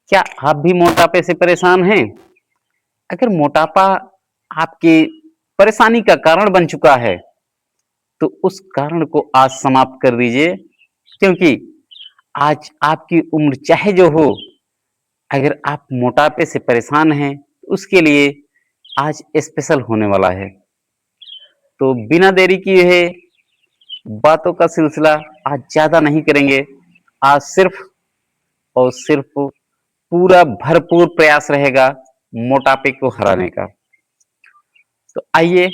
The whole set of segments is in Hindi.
क्या आप भी मोटापे से परेशान हैं? अगर मोटापा आपकी परेशानी का कारण बन चुका है, तो उस कारण को आज समाप्त कर दीजिए, क्योंकि आज आपकी उम्र चाहे जो हो, अगर आप मोटापे से परेशान हैं, उसके लिए आज स्पेशल होने वाला है। तो बिना देरी किए हुए बातों का सिलसिला आज ज़्यादा नहीं करेंगे। आज सिर्फ और सिर्फ पूरा भरपूर प्रयास रहेगा मोटापे को हराने का। तो आइए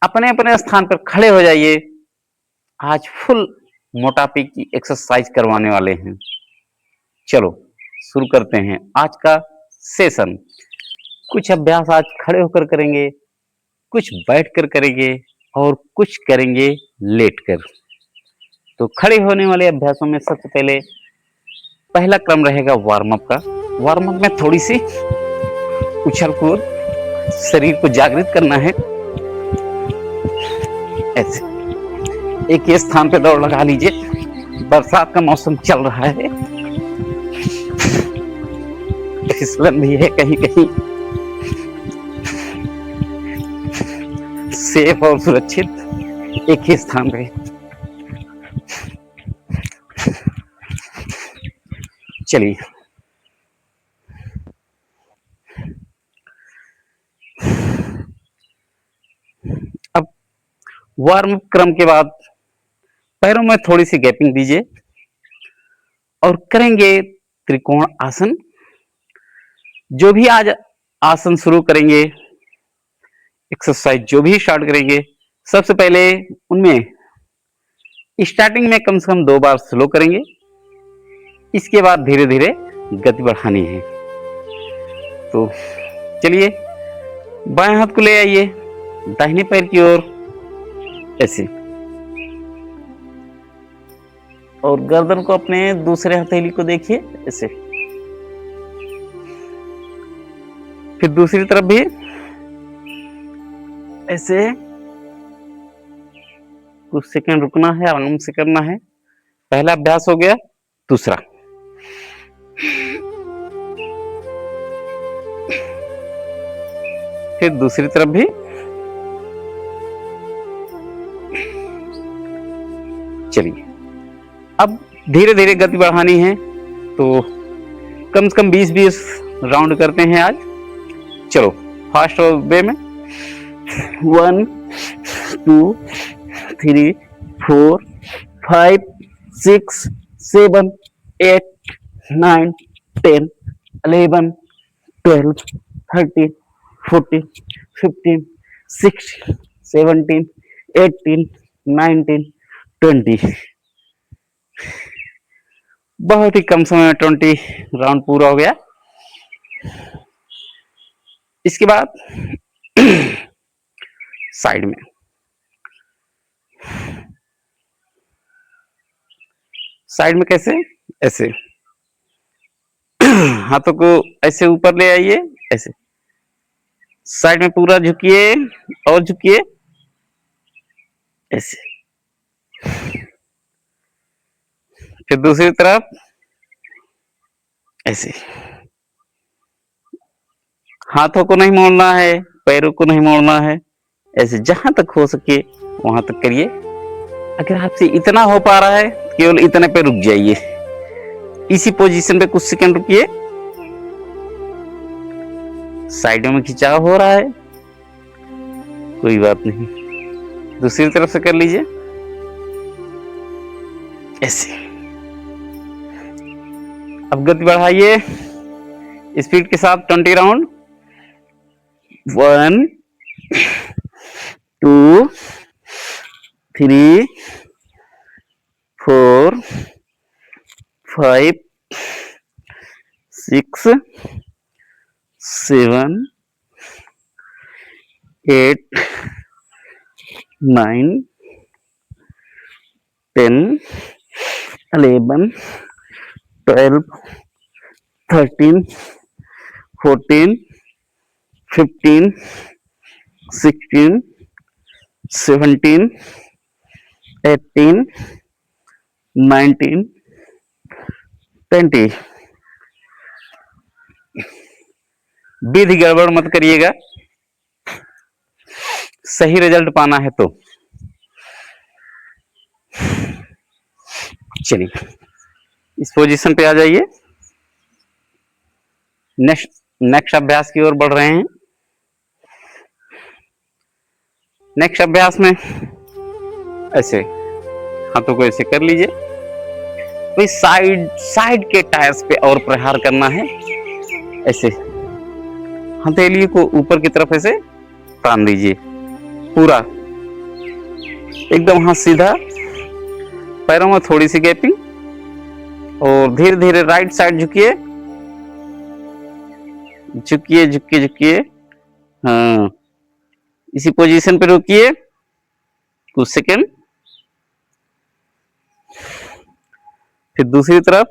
अपने-अपने स्थान पर खड़े हो जाइए। आज फुल मोटापे की एक्सरसाइज करवाने वाले हैं। चलो शुरू करते हैं आज का सेशन। कुछ अभ्यास आज खड़े होकर करेंगे, कुछ बैठकर करेंगे और कुछ करेंगे लेटकर। तो खड़े होने वाले अभ्यासों में सबसे पहले पहला क्रम रहेगा वार्म अप का। वार्म अप में थोड़ी सी उछल कूद, शरीर को जागृत करना है। ऐसे एक ही स्थान पे दौड़ लगा लीजिए। बरसात का मौसम चल रहा है, फिसलन भी है कहीं कहीं। सेफ और सुरक्षित एक ही स्थान पे चलिए। अब वार्म अप क्रम के बाद पैरों में थोड़ी सी गैपिंग दीजिए और करेंगे त्रिकोण आसन। जो भी आज आसन शुरू करेंगे, एक्सरसाइज जो भी स्टार्ट करेंगे, सबसे पहले उनमें स्टार्टिंग में कम से कम 2 बार स्लो करेंगे। इसके बाद धीरे धीरे गति बढ़ानी है। तो चलिए, बाएं हाथ को ले आइए दाहिने पैर की ओर, ऐसे, और गर्दन को अपने दूसरे हथेली को देखिए, ऐसे। फिर दूसरी तरफ भी ऐसे। कुछ सेकंड रुकना है, आराम से करना है। पहला अभ्यास हो गया, दूसरा। फिर दूसरी तरफ भी। चलिए, अब धीरे धीरे गति बढ़ानी है, तो कम से कम 20-20 राउंड करते हैं आज। चलो फास्ट वे में। 1 2 3 4 5 6 7 8 9 10 11 12 13 14 15 16 17 18 19 20। बहुत ही कम समय में 20 राउंड पूरा हो गया। इसके बाद साइड में, साइड में कैसे? ऐसे हाथों को ऐसे ऊपर ले आइए, ऐसे साइड में पूरा झुकिए और झुकिए, ऐसे। फिर दूसरी तरफ ऐसे। हाथों को नहीं मोड़ना है, पैरों को नहीं मोड़ना है, ऐसे जहां तक हो सके वहां तक करिए। अगर आपसे इतना हो पा रहा है, केवल इतने पे रुक जाइए। इसी पोजीशन पे कुछ सेकंड रुकिए। साइडों में खिंचाव हो रहा है, कोई बात नहीं, दूसरी तरफ से कर लीजिए, ऐसे। अब गति बढ़ाइए स्पीड के साथ। 20 राउंड। 1 2 3 4 5 6 7 8 9 10 11 12 13 14 15 16 17 18 19 20। विधि गड़बड़ मत करिएगा, सही रिजल्ट पाना है तो। चलिए इस पोजीशन पे आ जाइए। नेक्स्ट अभ्यास की ओर बढ़ रहे हैं। नेक्स्ट अभ्यास में ऐसे हाथों को ऐसे कर लीजिए, तो साइड के टायर्स पे और प्रहार करना है। ऐसे हथेली को ऊपर की तरफ ऐसे तान दीजिए, पूरा एकदम हाथ सीधा, पैरों में थोड़ी सी गैपिंग, और धीरे धीरे राइट साइड झुकिए झुकिए झुकिए झुकिए। हाँ, इसी पोजीशन पे रुकिए कुछ सेकेंड। फिर दूसरी तरफ,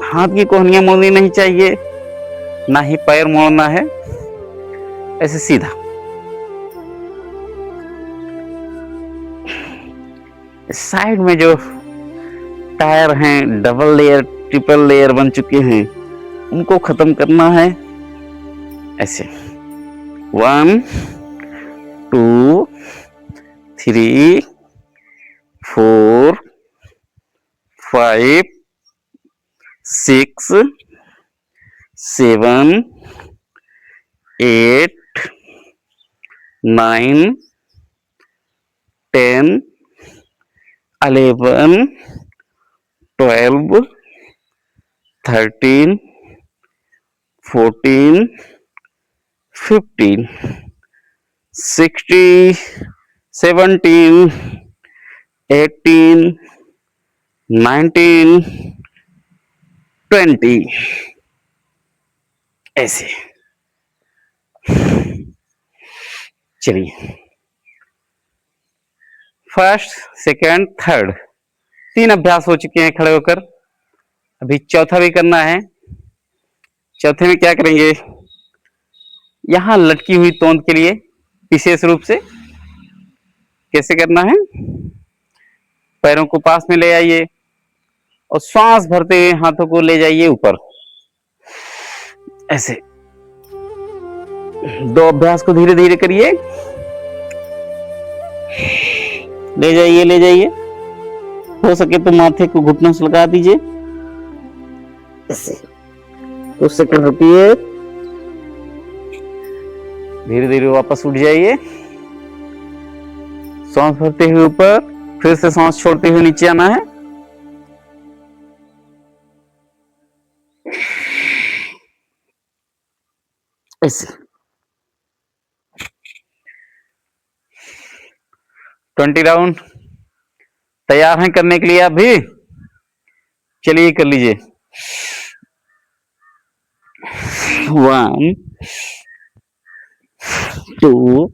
हाथ की कोहनियां मोड़नी नहीं चाहिए, ना ही पैर मोड़ना है, ऐसे सीधा। साइड में जो टायर हैं, डबल लेयर ट्रिपल लेयर बन चुके हैं, उनको खत्म करना है। ऐसे 1 2 3 4 5 6 7 8 9 10 11 12 13 14 15 16 17 18 19 20, ऐसे। चलिए फर्स्ट सेकंड थर्ड 3 अभ्यास हो चुके हैं खड़े होकर। अभी चौथा भी करना है। चौथे में क्या करेंगे, यहां लटकी हुई तोंद के लिए विशेष रूप से कैसे करना है, पैरों को पास में ले आइए और श्वास भरते हुए हाथों को ले जाइए ऊपर। ऐसे 2 अभ्यास को धीरे धीरे करिए, ले जाइए ले जाइए। हो सके तो माथे को घुटनों से लगा दीजिए। ऐसे कुछ सेकंड रुकिए, धीरे धीरे वापस उठ जाइए, सांस भरते हुए ऊपर, फिर से सांस छोड़ते हुए नीचे आना है। ऐसे 20 राउंड तैयार हैं करने के लिए आप भी? चलिए कर लीजिए। 1 2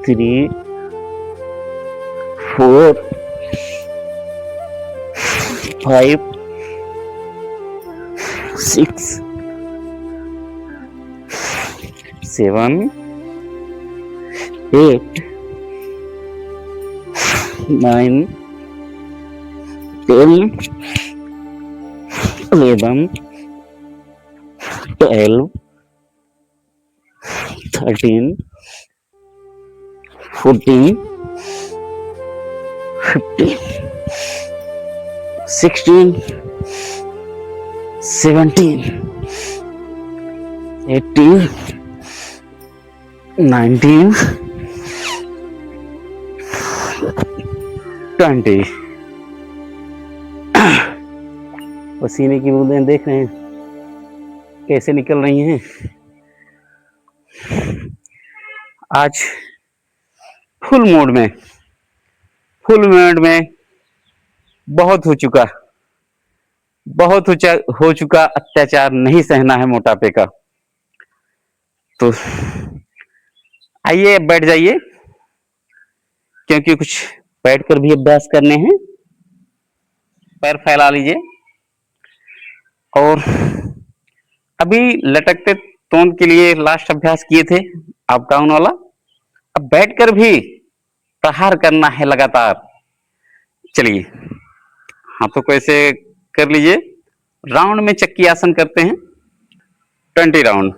3 4 5 6 7 8 9 10 11 12 13 14 15 16 17 18 19 20। पसीने की बूंदें देख रहे हैं कैसे निकल रही हैं। आज फुल मोड में बहुत हो चुका अत्याचार नहीं सहना है मोटापे का। तो आइए अब बैठ जाइए, क्योंकि कुछ बैठकर भी अभ्यास करने हैं। पैर फैला लीजिए और अभी लटकते तोंद के लिए लास्ट अभ्यास किए थे आप डाउन वाला, अब बैठकर भी प्रहार करना है लगातार। चलिए हाथों को ऐसे कर लीजिए राउंड में चक्की आसन करते हैं 20 राउंड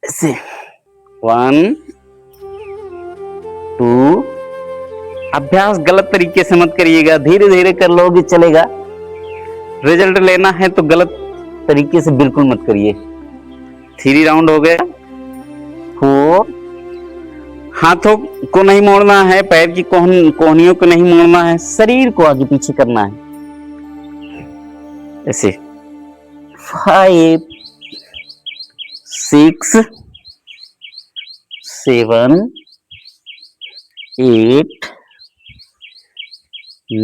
ऐसे 1 2। अभ्यास गलत तरीके से मत करिएगा, धीरे धीरे कर लोगे चलेगा। रिजल्ट लेना है तो गलत तरीके से बिल्कुल मत करिए। 3 राउंड हो गया। 4। हाथों को नहीं मोड़ना है, पैर की कोहनियों को नहीं मोड़ना है, शरीर को आगे पीछे करना है ऐसे। 5 6 7 8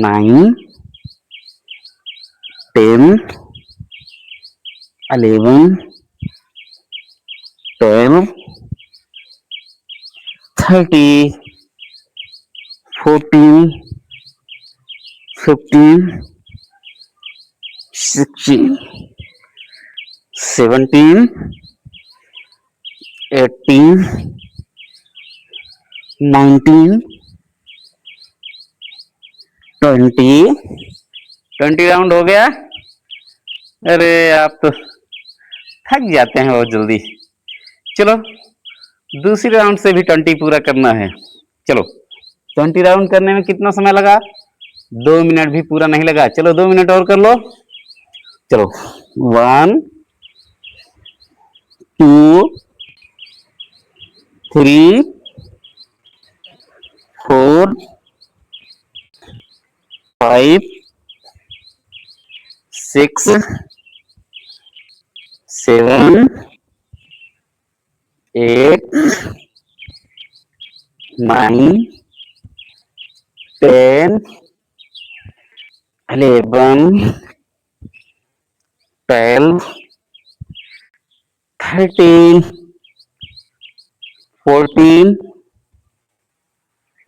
9 10 11 12 30 14 15 16 17 18 19 20 राउंड हो गया। अरे आप तो थक जाते हैं बहुत जल्दी। चलो दूसरी राउंड से भी 20 पूरा करना है। चलो 20 राउंड करने में कितना समय लगा? 2 मिनट भी पूरा नहीं लगा। चलो 2 मिनट और कर लो। चलो 1 2 3 4 5 6 7 8 9 10 11 12 13 14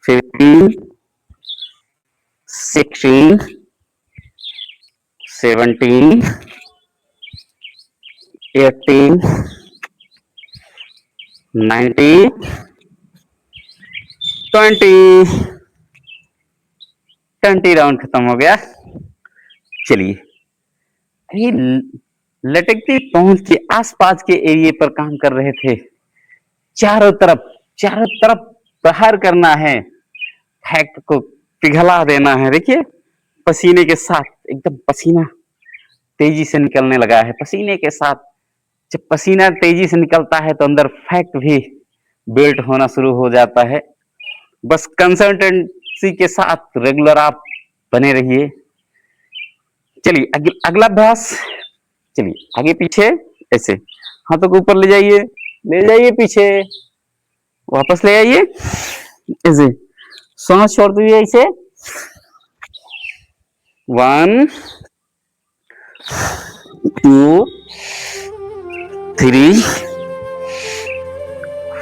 15 16 17 18 19 20 राउंड खत्म हो गया। चलिए ये लटकती पहुंच के आसपास के एरिया पर काम कर रहे थे। चारों तरफ प्रहार करना है, फैक्ट को पिघला देना है। देखिए पसीने के साथ एकदम पसीना तेजी से निकलने लगा है। पसीने के साथ जब पसीना तेजी से निकलता है तो अंदर फैक्ट भी बिल्ट होना शुरू हो जाता है। बस कंसंट्रेंसी के साथ रेगुलर आप बने रहिए। चलिए अगला अभ्यास। चलिए आगे पीछे ऐसे हाथों को ऊपर ले जाइए पीछे, वापस ले आइए ऐसे, सांस छोड़ दीजिए ऐसे। 1 2 3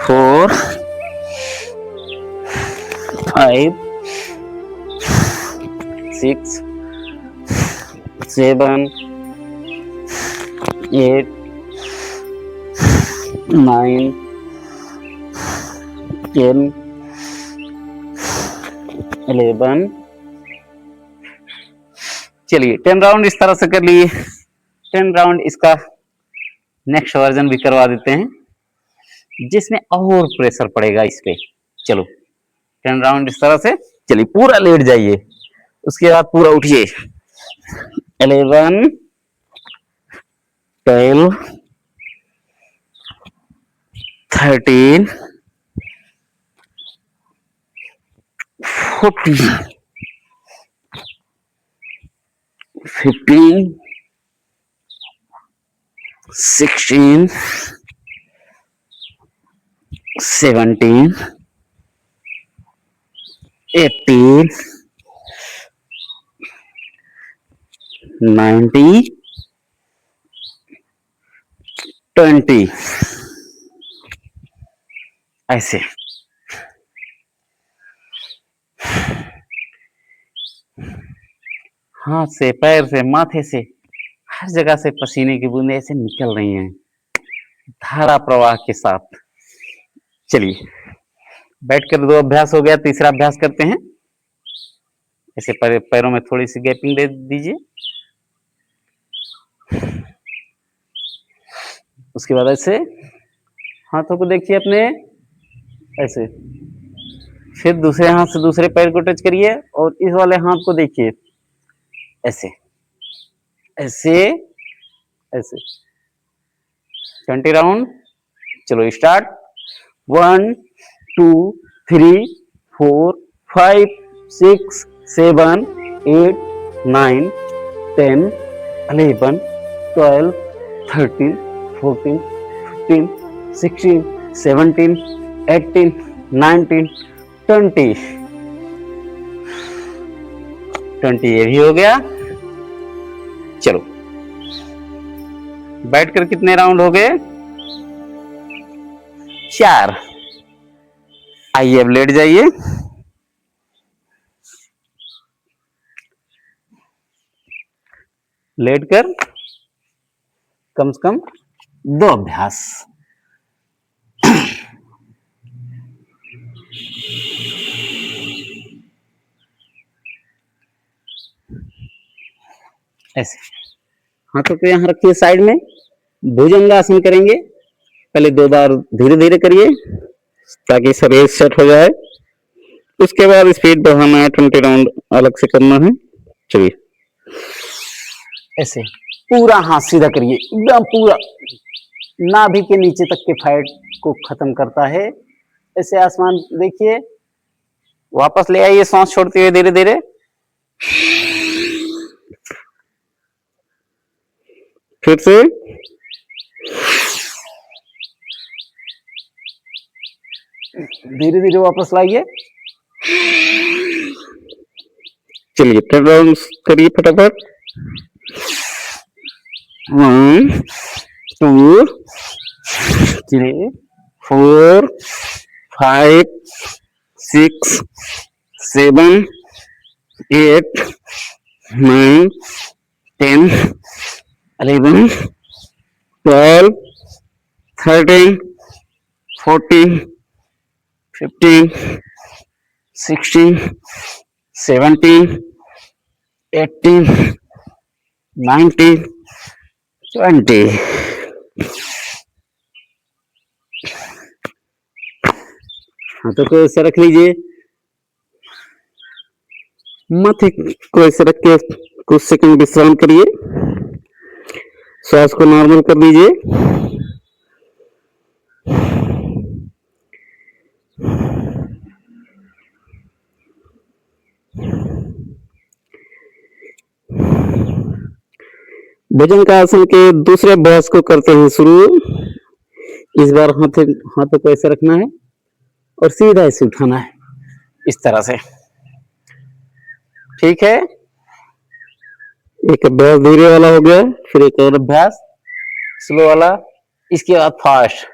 4 5 6 7 8 9 10 11। चलिए 10 राउंड इस तरह से कर लिए। 10 राउंड इसका नेक्स्ट वर्जन भी करवा देते हैं जिसमें और प्रेशर पड़ेगा इस पे। चलो 10 राउंड इस तरह से। चलिए पूरा लेट जाइए, उसके बाद पूरा उठिए। 11 12 13 14 15 16 17 18 19 20 ऐसे। हाथ से, पैर से, माथे से, हर जगह से पसीने की बूंदें ऐसे निकल रही हैं धारा प्रवाह के साथ। चलिए बैठकर 2 अभ्यास हो गया, तीसरा अभ्यास करते हैं। ऐसे पैरों में थोड़ी सी गैपिंग दे दीजिए। उसके बाद ऐसे हाथों को देखिए अपने, ऐसे। फिर दूसरे हाथ से दूसरे पैर को टच करिए और इस वाले हाथ को देखिए, ऐसे ऐसे ऐसे 20 राउंड। चलो स्टार्ट। 1 2 3 4 5 6 7 8 9 10 11 12 13 14 15 16 17 18 19 20। 20 ये भी हो गया। चलो बैठकर कितने राउंड हो गए? 4। आइए अब लेट जाइए। लेटकर कम से कम 2 अभ्यास। ऐसे हाथों को यहां रखिए साइड में। भुजंगासन करेंगे। पहले 2 बार धीरे धीरे करिए ताकि शरीर सेट हो जाए। उसके बाद स्पीड बढ़ाना है, 20 राउंड अलग से करना है। चलिए ऐसे पूरा हाथ सीधा करिए, एकदम पूरा नाभि के नीचे तक के फैट को खत्म करता है। ऐसे आसमान देखिए। वापस ले आइए सांस छोड़ते हुए धीरे धीरे। फिर से धीरे धीरे वापस लाइए। चलिए 10 राउंड करिए फटाफट। 1 2 3 4 5 6 7 8 9 10 11 12 13 14 15 16 17 18 19 20। हाथों को ऐसे रख लीजिए। माथे को ऐसे रख के कुछ सेकंड विश्राम करिए। सांस को नॉर्मल कर लीजिए। भुजंगासन के दूसरे अभ्यास को करते हैं शुरू। इस बार हाथों को ऐसे रखना है और सीधा ऐसे उठाना है, इस तरह से। ठीक है। एक अभ्यास धीरे वाला हो गया, फिर एक और अभ्यास स्लो वाला, इसके बाद फास्ट।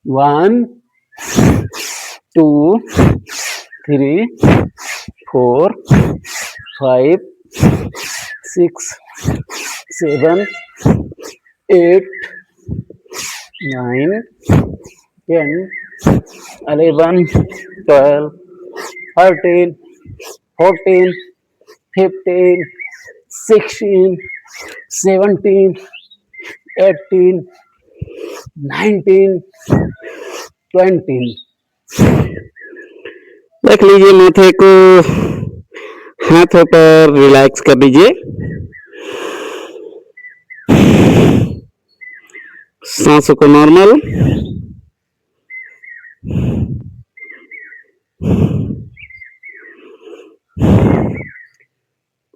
1 2 3 4 5 6 7 8 9 10 11 12 13 14 15 16 17 18 19 20। रख लीजिए माथे को हाथों पर, रिलैक्स कर लीजिए। सांसों को नॉर्मल।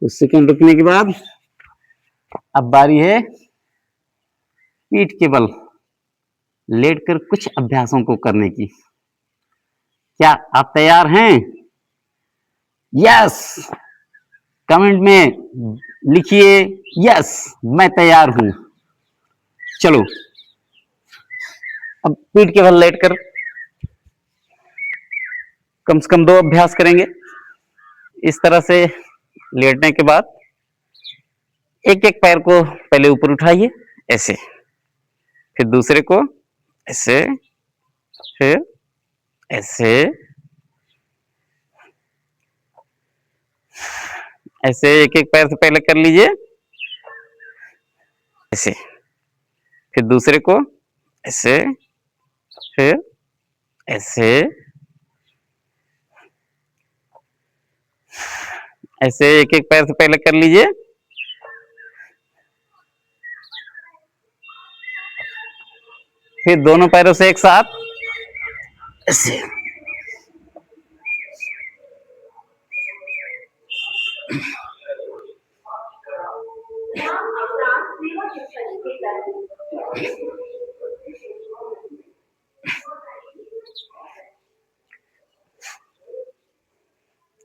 कुछ सेकंड रुकने के बाद अब बारी है पीठ के बल लेटकर कुछ अभ्यासों को करने की। क्या आप तैयार हैं? यस, कमेंट में लिखिए यस मैं तैयार हूं। चलो अब पीठ के बल लेटकर कम से कम 2 अभ्यास करेंगे। इस तरह से लेटने के बाद एक एक पैर को पहले ऊपर उठाइए, ऐसे। फिर दूसरे को ऐसे, फिर ऐसे, ऐसे एक एक पैर से पहले कर लीजिए। ऐसे, फिर दूसरे को ऐसे, फिर ऐसे, ऐसे एक एक पैर से पहले कर लीजिए, फिर दोनों पैरों से एक साथ ऐसे,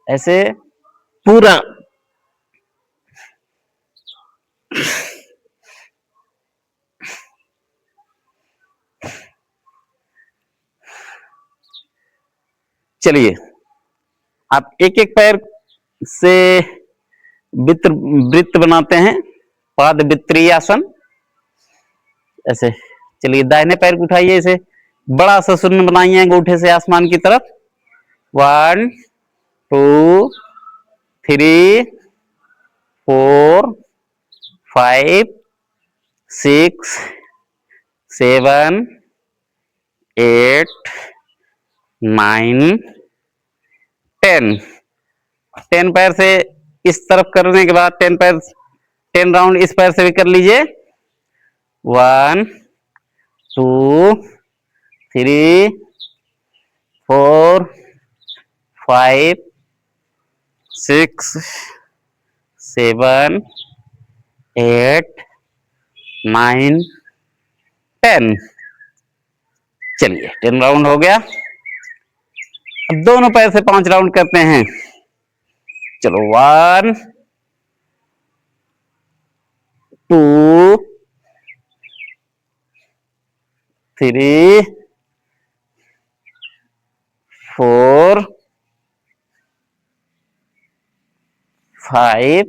ऐसे पूरा चलिए आप एक एक पैर से वृत्त वृत्त बनाते हैं, पाद वित्तीय आसन। ऐसे चलिए दाहिने पैर को उठाइए, इसे बड़ा सा शून्य बनाइए अंगूठे से आसमान की तरफ। 1 2 3 4 5 6 7 8 9 10। 10 पैर से इस तरफ करने के बाद 10 पैर 10 राउंड इस पैर से भी कर लीजिए। 1 2 3 4 5 6 7 8 9 10। चलिए 10 राउंड हो गया। अब दोनों पैर से 5 राउंड करते हैं। चलो 1 2 3 4 5।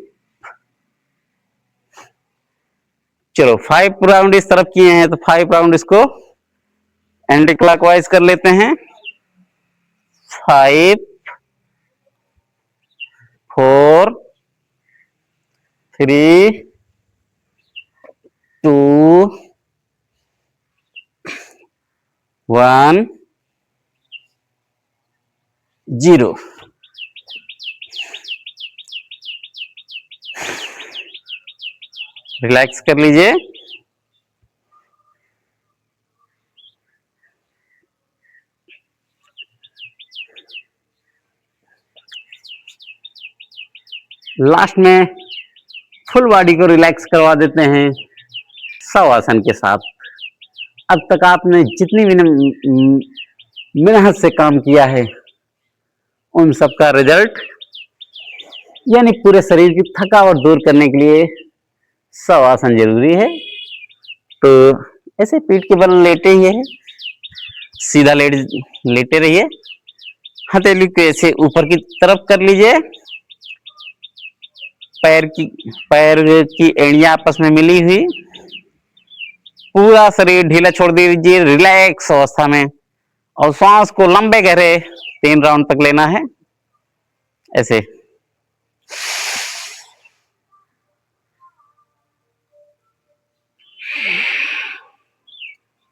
चलो 5 राउंड इस तरफ किए हैं तो 5 राउंड इसको एंटी क्लॉकवाइज कर लेते हैं। 5 4 3 2 1 0। रिलैक्स कर लीजिए। लास्ट में फुल बॉडी को रिलैक्स करवा देते हैं शवासन के साथ। अब तक आपने जितनी भी मेहनत से काम किया है उन सब का रिजल्ट यानी पूरे शरीर की थकावट दूर करने के लिए शवासन जरूरी है। तो ऐसे पीठ के बल लेटे ही है, सीधा लेटे रहिए। हथेली को ऐसे ऊपर की तरफ कर लीजिए। पैर की एड़ियां आपस में मिली हुई, पूरा शरीर ढीला छोड़ दीजिए रिलैक्स अवस्था में, और श्वास को लंबे गहरे 3 राउंड तक लेना है। ऐसे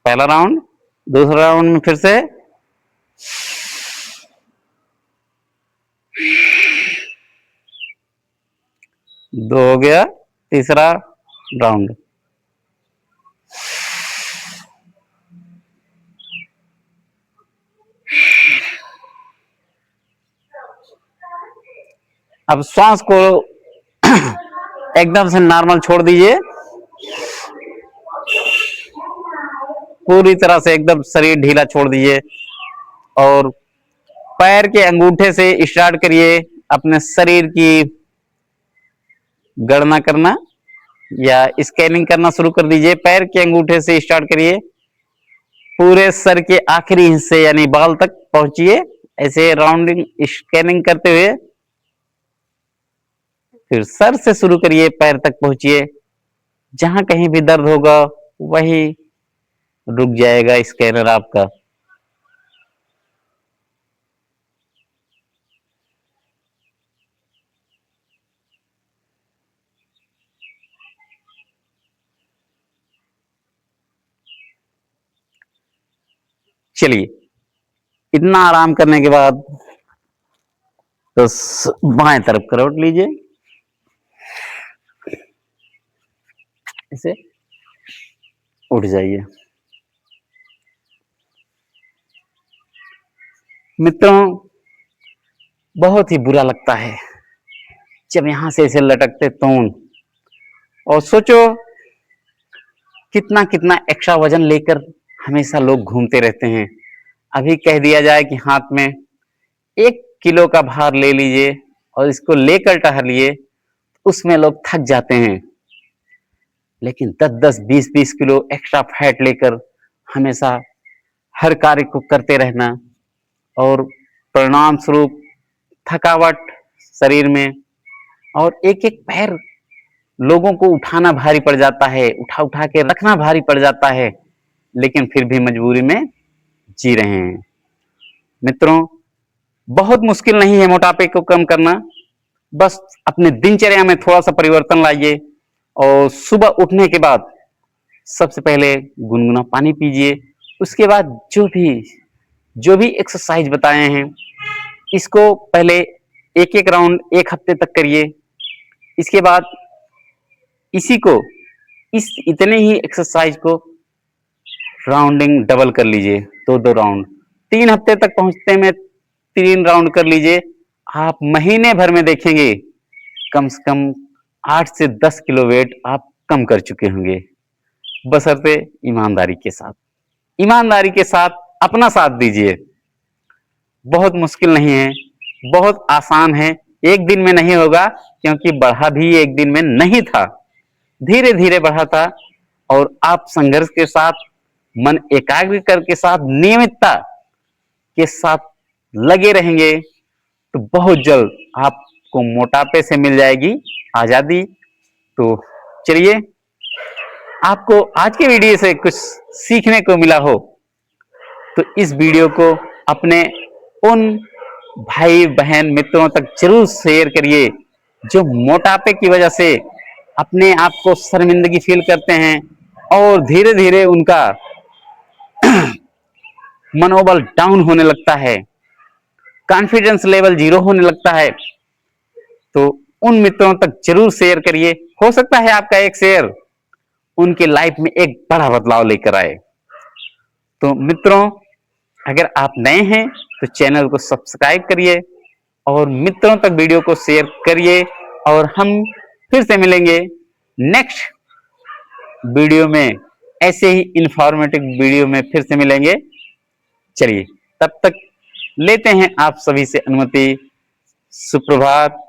पहला राउंड, दूसरा राउंड में फिर से दो हो गया, तीसरा राउंड। अब श्वास को एकदम से नॉर्मल छोड़ दीजिए, पूरी तरह से एकदम शरीर ढीला छोड़ दीजिए, और पैर के अंगूठे से स्टार्ट करिए अपने शरीर की गणना करना या स्कैनिंग करना शुरू कर दीजिए। पैर के अंगूठे से स्टार्ट करिए, पूरे सर के आखिरी हिस्से यानी बाल तक पहुंचिए, ऐसे राउंडिंग स्कैनिंग करते हुए। फिर सर से शुरू करिए, पैर तक पहुंचिए, जहां कहीं भी दर्द होगा वही रुक जाएगा स्कैनर आपका। चलिए, इतना आराम करने के बाद तो बाएं तरफ करवट लीजिए, इसे उठ जाइए। मित्रों, बहुत ही बुरा लगता है जब यहां से ऐसे लटकते तोन, और सोचो कितना कितना एक्स्ट्रा वजन लेकर हमेशा लोग घूमते रहते हैं। अभी कह दिया जाए कि हाथ में 1 किलो का भार ले लीजिए और इसको लेकर टहलिए, उसमें लोग थक जाते हैं। लेकिन 10-10, 20-20 किलो एक्स्ट्रा फैट लेकर हमेशा हर कार्य को करते रहना, और परिणाम स्वरूप थकावट शरीर में, और एक एक पैर लोगों को उठाना भारी पड़ जाता है, उठा उठा के रखना भारी पड़ जाता है, लेकिन फिर भी मजबूरी में जी रहे हैं। मित्रों, बहुत मुश्किल नहीं है मोटापे को कम करना। बस अपने दिनचर्या में थोड़ा सा परिवर्तन लाइए, और सुबह उठने के बाद सबसे पहले गुनगुना पानी पीजिए। उसके बाद जो भी एक्सरसाइज बताए हैं, इसको पहले एक एक राउंड 1 हफ्ते तक करिए। इसके बाद इसी को इतने ही एक्सरसाइज को राउंडिंग डबल कर लीजिए, 2-2 राउंड। 3 हफ्ते तक पहुंचते में 3 राउंड कर लीजिए। आप महीने भर में देखेंगे कम से कम 8 से 10 किलो वेट आप कम कर चुके होंगे, बशर्ते ईमानदारी के साथ। ईमानदारी के साथ अपना साथ दीजिए। बहुत मुश्किल नहीं है, बहुत आसान है। एक दिन में नहीं होगा, क्योंकि बढ़ा भी एक दिन में नहीं था, धीरे धीरे बढ़ा था। और आप संघर्ष के साथ, मन एकाग्र करके साथ, नियमितता के साथ लगे रहेंगे तो बहुत जल्द आपको मोटापे से मिल जाएगी आजादी। तो चलिए, आपको आज के वीडियो से कुछ सीखने को मिला हो तो इस वीडियो को अपने उन भाई बहन मित्रों तक जरूर शेयर करिए जो मोटापे की वजह से अपने आप को शर्मिंदगी फील करते हैं, और धीरे धीरे उनका मनोबल डाउन होने लगता है, कॉन्फिडेंस लेवल 0 होने लगता है। तो उन मित्रों तक जरूर शेयर करिए। हो सकता है आपका एक शेयर उनके लाइफ में एक बड़ा बदलाव लेकर आए। तो मित्रों, अगर आप नए हैं तो चैनल को सब्सक्राइब करिए और मित्रों तक वीडियो को शेयर करिए, और हम फिर से मिलेंगे नेक्स्ट वीडियो में। ऐसे ही इंफॉर्मेटिव वीडियो में फिर से मिलेंगे। चलिए, तब तक लेते हैं आप सभी से अनुमति। सुप्रभात।